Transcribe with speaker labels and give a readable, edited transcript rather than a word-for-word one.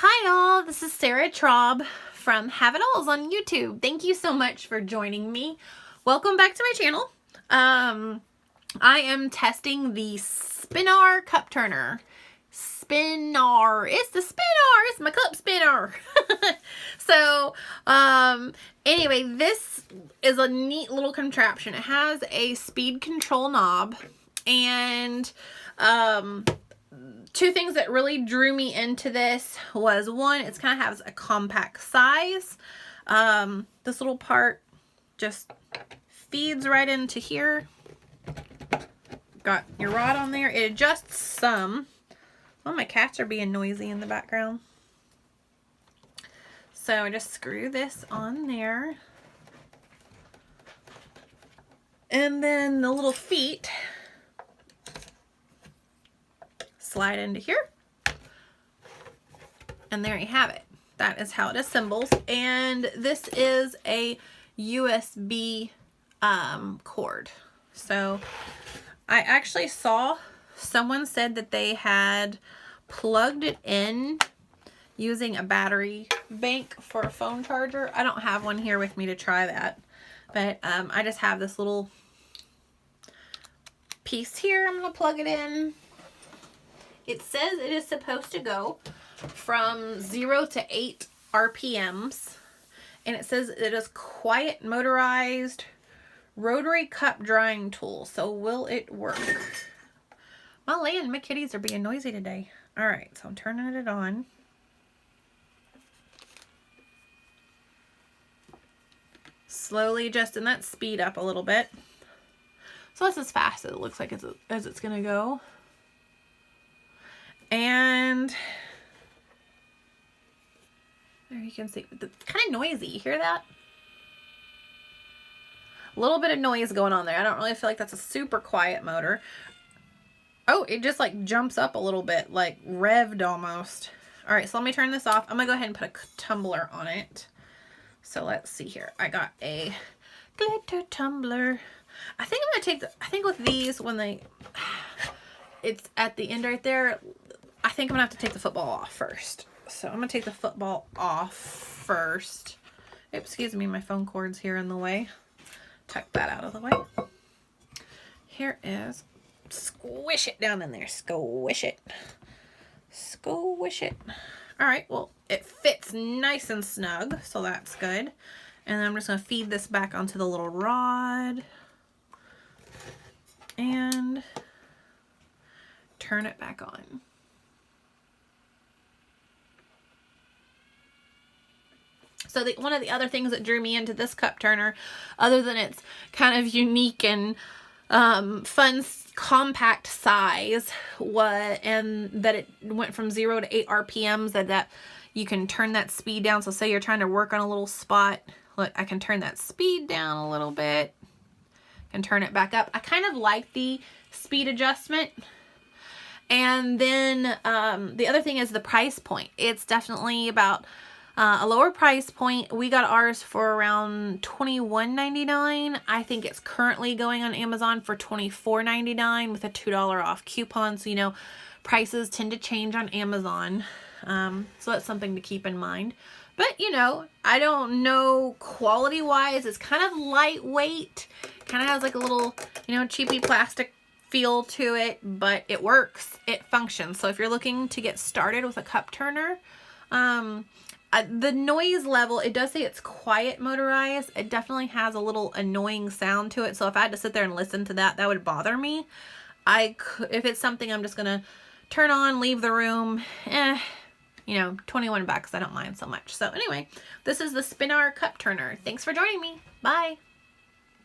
Speaker 1: Hi all, this is Sarah Traub from Have It Alls on YouTube. Thank you so much for joining me. Welcome back to my channel. I am testing the SPINAR cup turner. SPINAR, it's the SPINAR, it's my cup spinner. So, anyway, this is a neat little contraption. It has a speed control knob and, two things that really drew me into this was, one, it's kind of has a compact size. This little part just feeds right into here. Got your rod on there. It adjusts some. Oh, my cats are being noisy in the background. So I just screw this on there. And then the little feet slide into here, and there you have it. That is how it assembles, and this is a USB cord. So I actually saw someone said that they had plugged it in using a battery bank for a phone charger. I don't have one here with me to try that, but I just have this little piece here. I'm gonna plug it in. It says it is supposed to go from 0 to 8 RPMs. And it says it is quiet motorized rotary cup drying tool. So will it work? My land, my kitties are being noisy today. Alright, so I'm turning it on. Slowly adjusting that speed up a little bit. So that's as fast as it looks like as it's going to go. And there you can see, it's kind of noisy. You hear that? A little bit of noise going on there. I don't really feel like that's a super quiet motor. Oh, it just like jumps up a little bit, like revved almost. All right, so let me turn this off. I'm gonna go ahead and put a tumbler on it. So let's see here. I got a glitter tumbler. I think I'm gonna take the, I think with these, when they, it's at the end right there, I think I'm gonna have to take the football off first. So I'm gonna take the football off first. Oops, excuse me, my phone cord's here in the way. Tuck that out of the way. Here is, squish it down in there, squish it. Squish it. All right, well, it fits nice and snug, so that's good. And then I'm just gonna feed this back onto the little rod. And turn it back on. So one of the other things that drew me into this cup turner, other than its kind of unique and fun, compact size, and that it went from 0 to 8 RPMs, that you can turn that speed down. So say you're trying to work on a little spot. Look, I can turn that speed down a little bit and turn it back up. I kind of like the speed adjustment. And then the other thing is the price point. It's definitely about a lower price point. We got ours for around $21.99. I think it's currently going on Amazon for $24.99 with a $2 off coupon. So, you know, prices tend to change on Amazon. So that's something to keep in mind. But, you know, I don't know quality-wise. It's kind of lightweight. Kind of has like a little, you know, cheapy plastic feel to it. But it works. It functions. So if you're looking to get started with a cup turner, the noise level, it does say it's quiet motorized. It definitely has a little annoying sound to it. So if I had to sit there and listen to that, that would bother me. If it's something I'm just going to turn on, leave the room, you know, 21 bucks. I don't mind so much. So anyway, this is the SPINAR cup turner. Thanks for joining me. Bye.